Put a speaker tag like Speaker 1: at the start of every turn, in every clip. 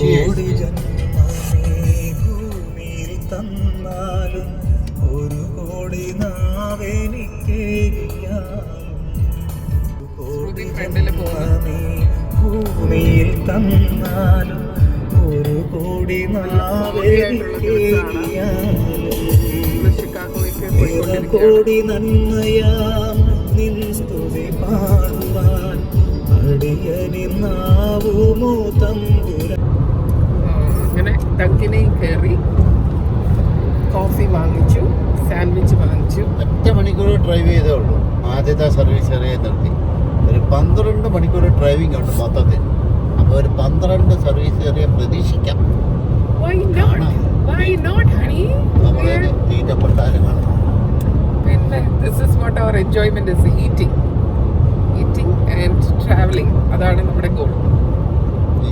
Speaker 1: കോടി ജന്മമേ ഭൂമിയിൽ തന്നാലും ഒരു കോടി ഭൂമിയിൽ തന്നാലും ഒരു കോടി കോടി നന്മയാം നിൻ സ്തുതി പാടുവാൻ അടിയനിന്നാവുമോ തമ്പുരാൻ.
Speaker 2: അങ്ങനെ ഡങ്കിനെയും കയറി കോഫി വാങ്ങിച്ചു, സാൻഡ്വിച്ച് വാങ്ങിച്ചു.
Speaker 3: 1 മണിക്കൂർ ഡ്രൈവ് ചെയ്തേ ഉള്ളൂ. ആദ്യത്തെ സർവീസ് ഏരിയ നിർത്തി. ഒരു 12 മണിക്കൂർ ഡ്രൈവിംഗ് ഉണ്ട് മൊത്തത്തിൽ. അപ്പോൾ ഒരു 12 സർവീസ് ഏരിയ പ്രതീക്ഷിക്കാം. തീറ്റപ്പെട്ടാലും കാണാം.
Speaker 2: പിന്നെ this is what our enjoyment is, eating and travelling. അതാണ് നമ്മുടെ ഗോൾ.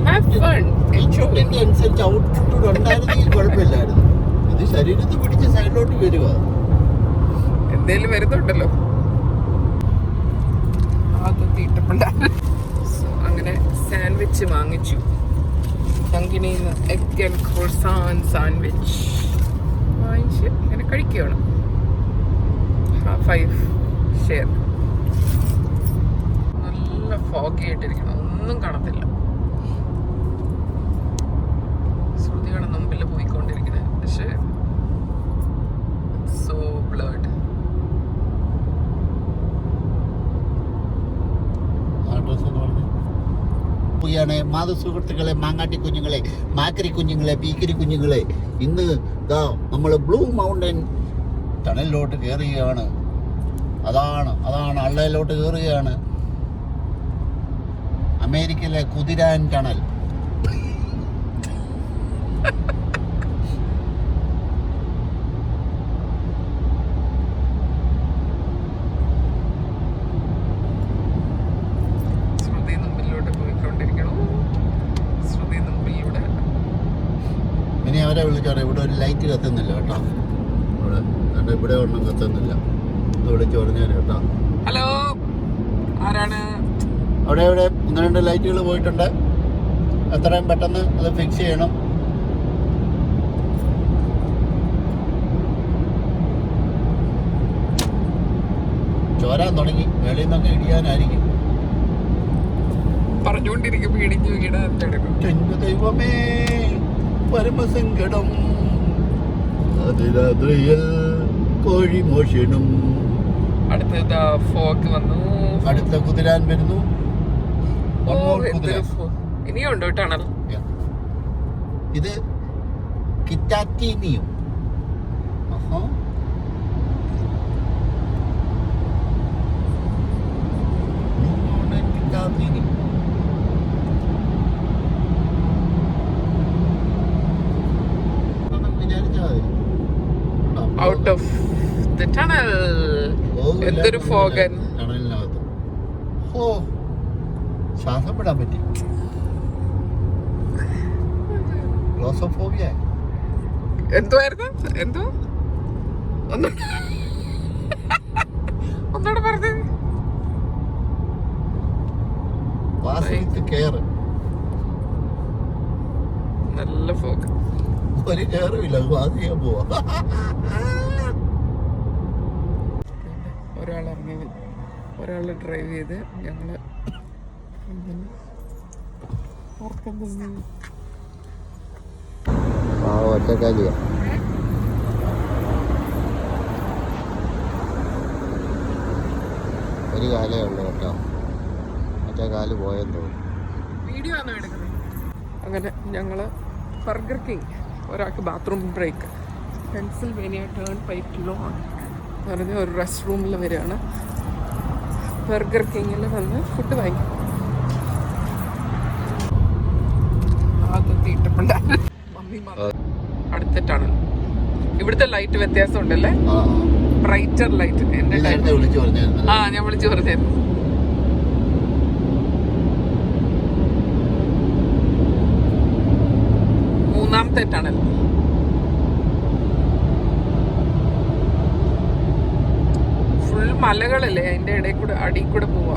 Speaker 2: Have fun, enjoy.
Speaker 3: അനുസരിച്ച് ഔട്ട്പുട്ട് ഉണ്ടായിരുന്നെങ്കിൽ കുഴപ്പമില്ലായിരുന്നു. ഇത് ശരീരത്തിൽ പിടിച്ച് സൈഡിലോട്ട് വരിക.
Speaker 2: എന്തേലും വരുന്നുണ്ടല്ലോ. അങ്ങനെ സാൻഡ്വിച്ച് വാങ്ങിച്ചു. ഡങ്കിനിൽ നിന്ന് എഗ് ആൻഡ് ക്രോസാൻ സാൻഡ്വിച്ച് വാങ്ങിച്ച് ഇങ്ങനെ കഴിക്കുകയാണ്. 5 ഷെയർ. നല്ല ഫോഗി ആയിട്ടിരിക്കണം, ഒന്നും കാണത്തില്ല. ശ്രുതിയുടെ മുമ്പിൽ പോയിക്കൊണ്ടിരിക്കുന്നത്, പക്ഷേ സോ ബ്ലഡ്.
Speaker 3: മാതൃ സുഹൃത്തുക്കളെ, മാങ്ങാട്ടി കുഞ്ഞുങ്ങളെ, മാക്കരി കുഞ്ഞുങ്ങളെ, പീക്കരി കുഞ്ഞുങ്ങളെ, ഇന്ന് നമ്മൾ ബ്ലൂ മൗണ്ടൻ ടണലിലോട്ട് കയറുകയാണ്. അതാണ് അള്ളയിലോട്ട് കയറുകയാണ്. അമേരിക്കയിലെ കുതിരാൻ ടണൽ. ഇനി അവരെ വിളിച്ചോട്ടെ. ഇവിടെ ഒരു ലൈറ്റ് കത്തുന്നില്ല കേട്ടോ. ഇവിടെ ഒന്നും കത്തുന്നില്ല. വിളിച്ചു പറഞ്ഞാൽ കേട്ടോ.
Speaker 2: ഹലോ, ആരാണ്?
Speaker 3: അവിടെ 1-2 ലൈറ്റുകൾ പോയിട്ടുണ്ട്. എത്രയും പെട്ടെന്ന് അത് ഫിക്സ് ചെയ്യണം. ചോരാൻ തുടങ്ങി. വെളിയിൽ നിന്നൊക്കെ ഇടിയാനായിരിക്കും.
Speaker 2: പറഞ്ഞുകൊണ്ടിരിക്കുമ്പോ ഇടിഞ്ഞു വീടാൻ
Speaker 3: ദൈവമേ, പരമസങ്കടം. അതിരാത്രിയിൽ കോഴിമോഷണം.
Speaker 2: അടുത്ത ഫോഗ് വന്നു.
Speaker 3: അടുത്ത കുതിരാൻ വരുന്നു.
Speaker 2: ഇനിയും ഉണ്ടോ ടണൽ?
Speaker 3: ഇത് കിറ്റാറ്റീനിയം.
Speaker 2: Out of the tunnel. എന്തൊരു ഫോഗൻ.
Speaker 3: ടണലിനകത്ത് ശ്വാസം വിടാൻ പറ്റി. ഗ്ലോസോഫോബിയ.
Speaker 2: എന്തുവായിരുന്നു? ഒന്നൂടെ പറഞ്ഞത്. നല്ല ഫോഗ്.
Speaker 3: ഒരു കയറുമില്ല, വാസിക്കാൻ പോവാ.
Speaker 2: ഒരാൾ ഇറങ്ങി, ഒരാൾ ഡ്രൈവ് ചെയ്ത്, ഞങ്ങള്
Speaker 3: ഒറ്റക്കാലിയ. ഒരു കാലേ ഉള്ളു കേട്ടോ. മറ്റേ കാല് പോയെന്ന് തോന്നുന്നു.
Speaker 2: വീഡിയോ ആണോ എടുക്കുന്നത്? അങ്ങനെ ഞങ്ങള് ബർഗർ കിങ്, ഒരാൾക്ക് bathroom break, Pennsylvania turnpike ലോൺ പറഞ്ഞ ഒരു റെസ്റ്റ് റൂമിൽ വരികയാണ്. ബർഗർ കിങ്ങിൽ വന്ന് ഫുഡ് വാങ്ങിക്കും. അടുത്ത ടണൽ. ഇവിടുത്തെ ലൈറ്റ് വ്യത്യാസം ഉണ്ടല്ലേ, ബ്രൈറ്റർ ലൈറ്റ്. എന്റെ ഞാൻ വിളിച്ചു പറഞ്ഞായിരുന്നു. മൂന്നാമത്തെ ടണൽ. ഫുൾ മലകളല്ലേ, അതിന്റെ ഇടയിൽ കൂടെ അടിയിൽ കൂടെ പോവാ.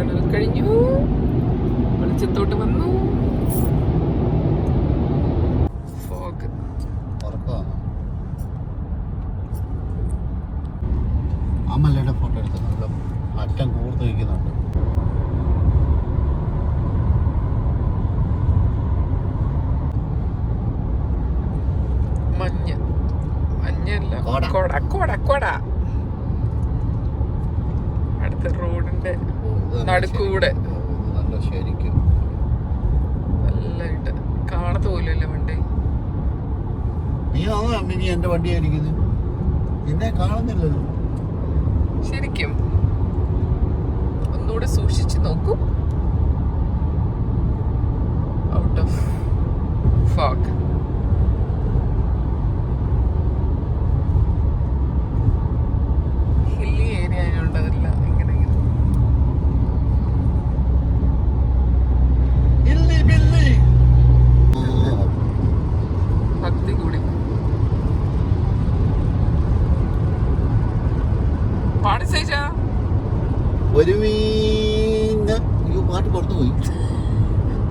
Speaker 2: ടണൽ കഴിഞ്ഞു, വെളിച്ചത്തോട്ട് വന്നു. ഫോഗ്.
Speaker 3: ആ മലയുടെ ഫോട്ടോ എടുക്കുന്നുണ്ട്, അറ്റം കൂർത്ത് വയ്ക്കുന്നുണ്ട്.
Speaker 2: മഞ്ഞ്, മഞ്ഞല്ല,
Speaker 3: കോട.
Speaker 2: കൊട കൊട കൊട. അടുത്ത റോഡിന്റെ നടുക്കൂടെ
Speaker 3: നല്ല ശരിക്കും
Speaker 2: നല്ലായിട്ട് കാണത്ത പോലല്ലേ വണ്ടി.
Speaker 3: നീ എന്റെ വണ്ടിയായിരിക്കുന്നത്, എന്നെ കാണുന്നില്ലല്ലോ.
Speaker 2: ശരിക്കും ഒന്നുകൂടെ സൂക്ഷിച്ചു നോക്കൂ. Out of fog. Hilly area ആയതുകൊണ്ട് അതല്ല ഇങ്ങനെ ഭക്തി കൂടി. പാടി സഹിച്ചാ
Speaker 3: ഒരു പാട്ട് പുറത്തു പോയി.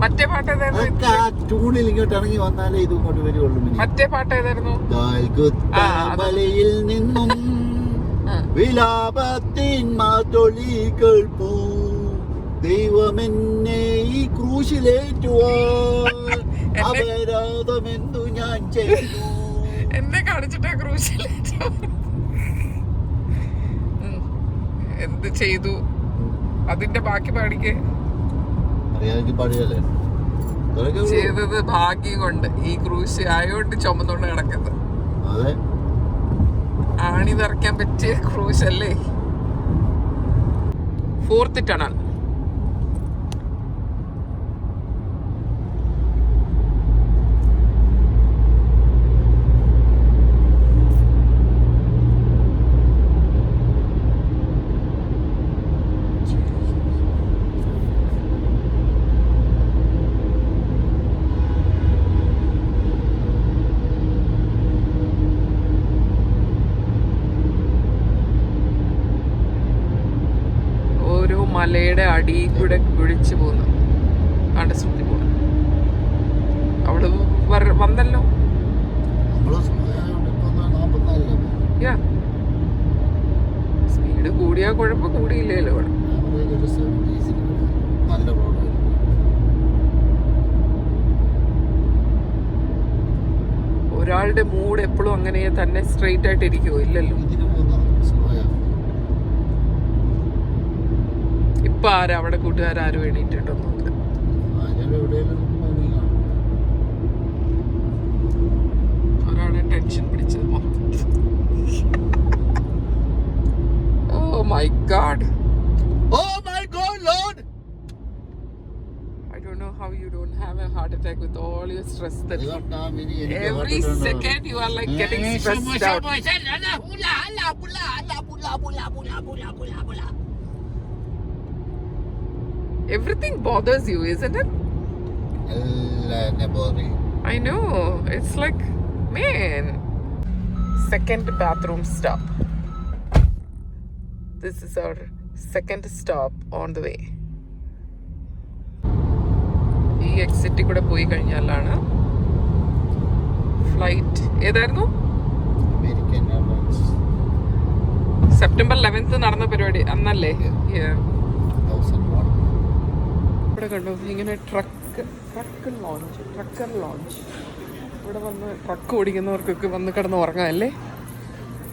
Speaker 2: മറ്റേ പാട്ട് ഏതായിരുന്നു?
Speaker 3: ആ ട്യൂണിൽ ഇങ്ങോട്ട് ഇറങ്ങി വന്നാലേ ഇത് ഇങ്ങോട്ട് വരുള്ളൂ.
Speaker 2: മറ്റേ പാട്ട് ഏതായിരുന്നു?
Speaker 3: മലയിൽ നിന്നും വിലാപത്തിൻ മാതൊളികൾ പോ, ദൈവമെന്നെ ഈ ക്രൂശിലേറ്റുവാൻ അപരാധമെന്തു ഞാൻ ചെയ്തു.
Speaker 2: എന്നെ കാണിച്ചിട്ടാ ക്രൂശിലേറ്റ. എന്ത് ചെയ്തു? അതിന്റെ ബാക്കി പാടിക്കേ. ചെയ്തത് ഭാഗ്യം കൊണ്ട് ഈ ക്രൂശ് ആയോണ്ട് ചുമന്നോണ്ട് കിടക്കുന്നത്. ആണി നിറയ്ക്കാൻ പറ്റിയ ക്രൂശ് അല്ലേ. 4th tunnel. മലയുടെ അടിയിൽ കൂടെ കുഴിച്ചു പോകുന്നു. അടച്ചുറ്റി പോകുന്നു. അവള് വന്നല്ലോ. സ്പീഡ് കൂടിയാ കുഴപ്പം, കൂടിയില്ലല്ലോ ഇവിടെ. ഒരാളുടെ മൂഡ് എപ്പോഴും അങ്ങനെ തന്നെ സ്ട്രെയിറ്റ് ആയിട്ട് ഇരിക്കുവോ? ഇല്ലല്ലോ. ഇപ്പൊ ആരാ അവിടെ കൂട്ടുകാരും എണീറ്റിട്ടോ നോക്ക്. ഒരാളെ ടെൻഷൻ പിടിച്ചത്. Oh my God.
Speaker 3: Oh my God, Lord.
Speaker 2: I don't know how you don't have a heart attack with all your stress that every second you are like getting stressed out. Everything bothers you, isn't it? I know. It's like, man. Second bathroom stop. This is our second stop on the way. ഈ എക്സിറ്റിൽ കൂടെ പോയി കഴിഞ്ഞാലാണ് flight. ഏതായിരുന്നു? September 11th നടന്ന പരിപാടി അന്നല്ലേ? ഇവിടെ കണ്ടു ഇങ്ങനെ ട്രക്കർ ലോഞ്ച്. ഇവിടെ വന്ന് ട്രക്ക് ഓടിക്കുന്നവർക്കൊക്കെ വന്ന് കിടന്ന് ഉറങ്ങാമല്ലേ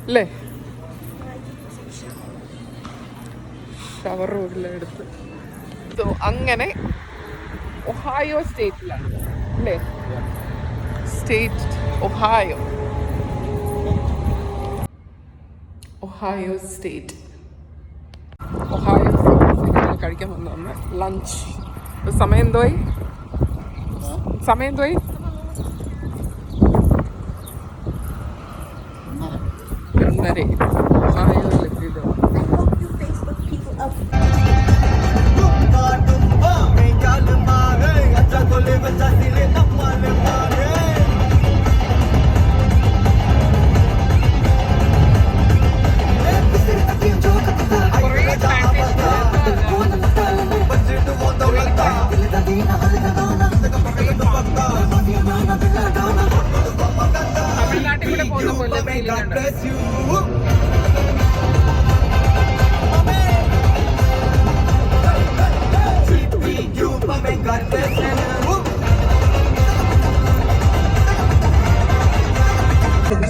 Speaker 2: അല്ലേ? ഷവർ റോഡിലെ അടുത്ത്. സോ അങ്ങനെ ഒഹായോ സ്റ്റേറ്റിലാണ് അല്ലേ? State Ohio state. ഒഹായോ കഴിക്കാൻ വന്നു ലഞ്ച്. സമയം എന്തോയി? 1:30. ഒഹായോയിലെത്തിയത്. കുറേ
Speaker 1: bless you. Sweet, sweet you, Mama, God bless you.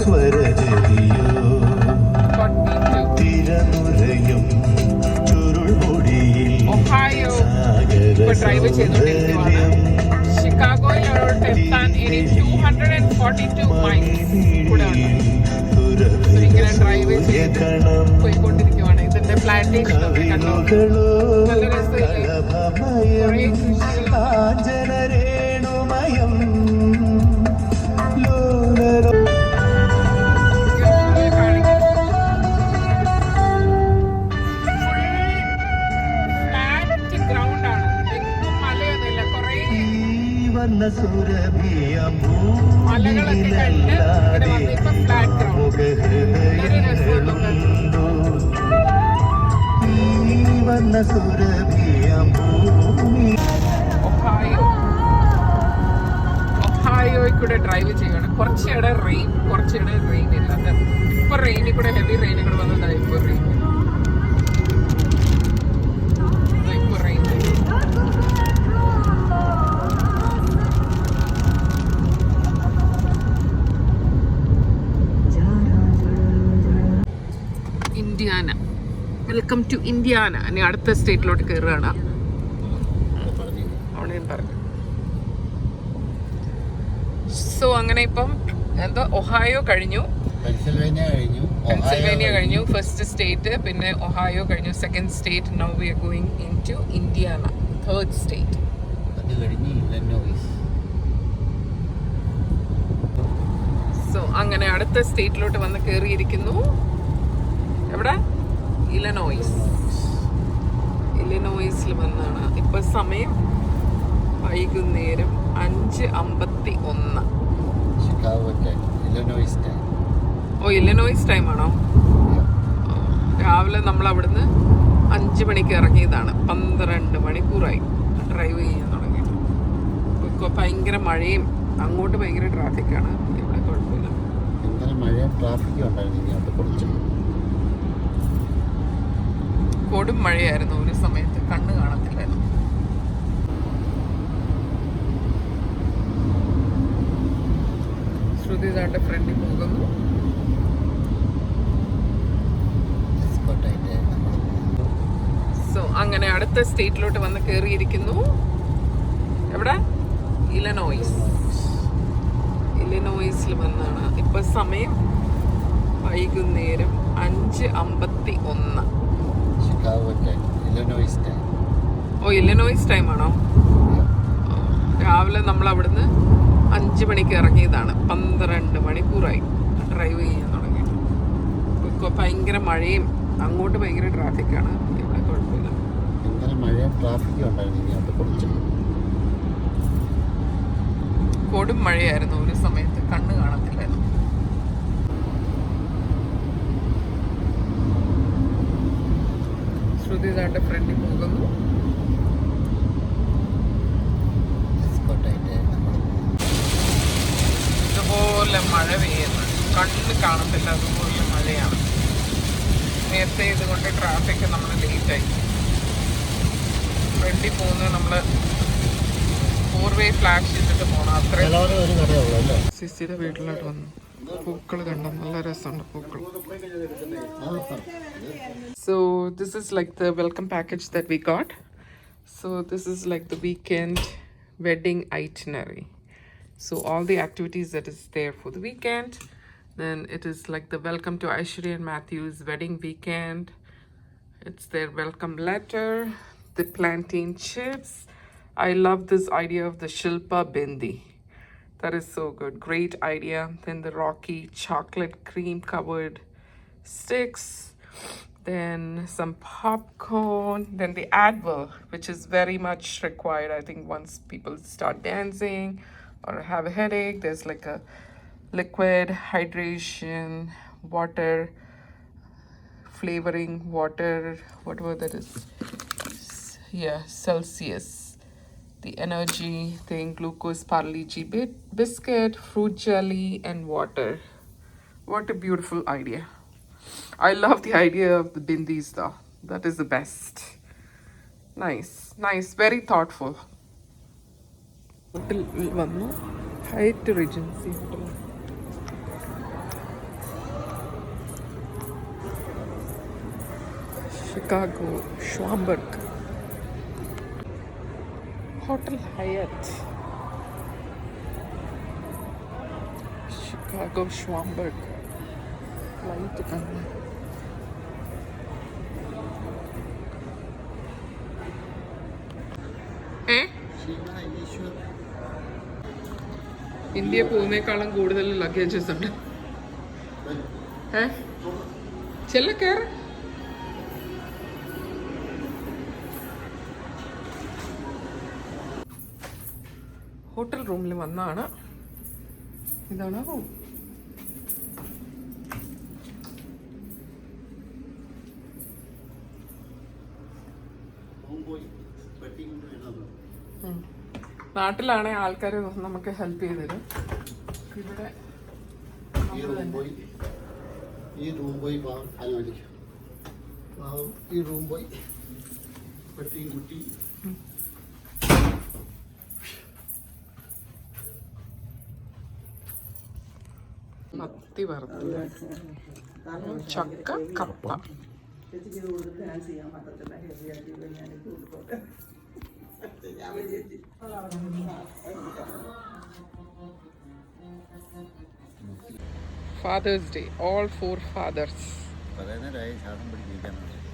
Speaker 1: സ്വരജതിയോ തിരനുരയും ചുരുൾമുടിയിൽ
Speaker 2: ഒഹായോ ഇപ്പോൾ ഡ്രൈവ് ചെയ്തുകൊണ്ടിരിക്കുകയാണ്. ഷിക്കാഗോയിലോട്ട് എത്താൻ ഇനി 242 മൈൽസ് കൂടെ ഉണ്ട്. ഇങ്ങനെ ഡ്രൈവ് ചെയ്ത് പോയിക്കൊണ്ടിരിക്കുവാണ്. ഇതിന്റെ പ്ലാന്റേഷൻ ഒക്കെ കണ്ടോ, നല്ല രസമില്ലേ? കുറേ
Speaker 1: ജനരേണുമയം
Speaker 2: മലകളൊക്കെ കണ്ട് ഇവിടെ വന്നിപ്പോ ഫ്ലാറ്റ് ഒഹായോയിൽ കൂടെ ഡ്രൈവ് ചെയ്യണം. കുറച്ചിടെ റെയിൻ ഇല്ല. ഇപ്പൊ റെയിനിൽ കൂടെ ഹെവി റെയിനിൽ കൂടെ വന്നതാണ്. ഇപ്പൊ rain Indiana. Welcome to Indiana. ഇനി അടുത്ത സ്റ്റേറ്റിലോട്ട് കയറുകയാണ്. അവിടെ പറഞ്ഞു. സോ അങ്ങനെ ഇപ്പം എന്തോ ഒഹായോ കഴിഞ്ഞു, പെൻസിൽവേനിയ കഴിഞ്ഞു, ഫസ്റ്റ് സ്റ്റേറ്റ്. പിന്നെ ഒഹായോ കഴിഞ്ഞു, second state. Now we are going into Indiana, third state. So അങ്ങനെ അടുത്ത സ്റ്റേറ്റിലോട്ട് വന്ന് കയറിയിരിക്കുന്നു. എവിടെ? ഇലിനോയിസിൽ വന്നാണ്. ഇപ്പൊ സമയം വൈകുന്നേരം 5:51. ഓ, ഇലിനോയിസ് ടൈമാണോ? രാവിലെ നമ്മൾ അവിടുന്ന് 5 മണിക്ക് ഇറങ്ങിയതാണ്. 12 മണിക്കൂറായി ഡ്രൈവ് ചെയ്യാൻ തുടങ്ങിയിട്ട്. ഇപ്പോൾ ഭയങ്കര മഴയും അങ്ങോട്ട് ഭയങ്കര ട്രാഫിക്കാണ്. ഇവിടെ കുഴപ്പമില്ല. കൊടും മഴയായിരുന്നു ഒരു സമയത്ത്, കണ്ണ് കാണത്തില്ലായിരുന്നു. ശ്രുതി താന്റെ ഫ്രണ്ടിൽ പോകുന്നു. സോ അങ്ങനെ അടുത്ത സ്റ്റേറ്റിലോട്ട് വന്ന് കയറിയിരിക്കുന്നു. എവിടെ? ഇലിനോയിസിൽ വന്നാണ്. ഇപ്പൊ സമയം വൈകുന്നേരം 5:51. ഓ, ഇലിനോയിസ് ടൈമാണോ? രാവിലെ നമ്മൾ അവിടുന്ന് 5 മണിക്ക് ഇറങ്ങിയതാണ്. 12 മണിക്കൂറായി ഡ്രൈവ് ചെയ്യാൻ തുടങ്ങിയിട്ട്. ഇപ്പോൾ ഭയങ്കര മഴയും അങ്ങോട്ട് ഭയങ്കര ട്രാഫിക്കാണ്. ഇവിടെ കുഴപ്പമില്ല. കൊടും മഴയായിരുന്നു ഒരു സമയത്ത്, കണ്ണ് കാണത്തില്ലായിരുന്നു. ശ്രുതി താന്റെ ഫ്രണ്ടിൽ പോകുന്നു. ഇതുപോലെ മഴ പെയ്യുന്നു, കണ്ണ് കാണത്തില്ല, അതുപോലെ മഴയാണ്. നേരത്തെ ഇതുകൊണ്ട് ട്രാഫിക് നമ്മൾ ലേറ്റായി. ഫ്രണ്ടിൽ പോകുന്നത് നമ്മൾ 4-way ഫ്ലാഷ് ചെയ്തിട്ട് പോകണം. അത്രയും സിസിയുടെ വീട്ടിലോട്ട് വന്നു. പൂക്കൾ കണ്ടോ, നല്ല രസമുണ്ട് പൂക്കൾ. So this is like the welcome package that we got. So this is like the weekend wedding itinerary. So all the activities that is there for the weekend. Then it is like the welcome to Aishwarya and Matthew's wedding weekend. It's their welcome letter, the plantain chips. I love this idea of the Shilpa Bindi. That is so good. Great idea. Then the Rocky chocolate cream covered sticks. Then some popcorn. Then the Advil, which is very much required. I think once people start dancing or have a headache, there's like a liquid hydration, water, flavoring water, whatever that is. Yeah, Celsius. The energy thing, glucose, Parle-G biscuit, fruit jelly, and water. What a beautiful idea. I love the idea of the bindis though. That is the best. Nice, nice, very thoughtful. Hotel വന്നു Hyatt Regency hotel. Chicago Schwamberg Hotel Hyatt. Chicago Schwamberg flight കാണാം. India പോകുന്നേക്കാളും കൂടുതൽ luggages ഉണ്ട്. ചെല്ല കയറ. Hotel റൂമിൽ വന്നാണ്. ഇതാണ് room. നാട്ടിലാണെ ആൾക്കാർ നമുക്ക് ഹെൽപ്പ് ചെയ്ത് തരും. ഇവിടെ
Speaker 3: ഈ റൂം പോയി ഈ റൂം പോയി പെട്ടിയും കുട്ടി
Speaker 2: മത്തി വറുത്തത്, ചക്ക, കപ്പ. Father's Day, all 4 fathers.
Speaker 3: പറയുന്നതായി സാധനം പിടിക്കാൻ